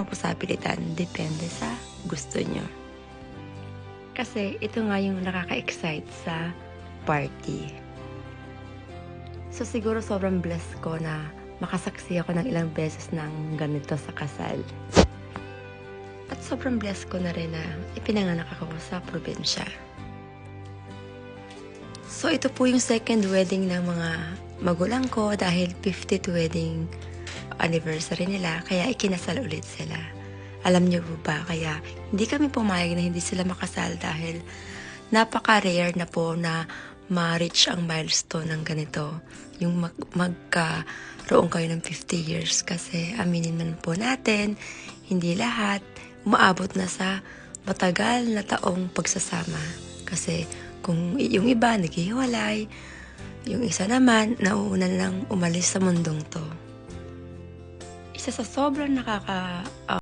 Ang posabilidad, depende sa gusto nyo. Kasi ito nga yung nakaka-excite sa party. So siguro sobrang blessed ko na makasaksi ako ng ilang beses ng ganito sa kasal. At sobrang blessed ko na rin na ipinanganak ako sa probinsya. So ito po yung second wedding ng mga magulang ko dahil 50th wedding anniversary nila, kaya ikinasal ulit sila. Alam niyo po ba, kaya hindi kami pumayag na hindi sila makasal dahil napaka-rare na po na ma-reach ang milestone ng ganito. Yung magkaroon kayo ng 50 years kasi aminin man po natin, hindi lahat umaabot na sa matagal na taong pagsasama. Kasi kung yung iba naghihiwalay, yung isa naman nauuna lang umalis sa mundong to. Isa sa sobrang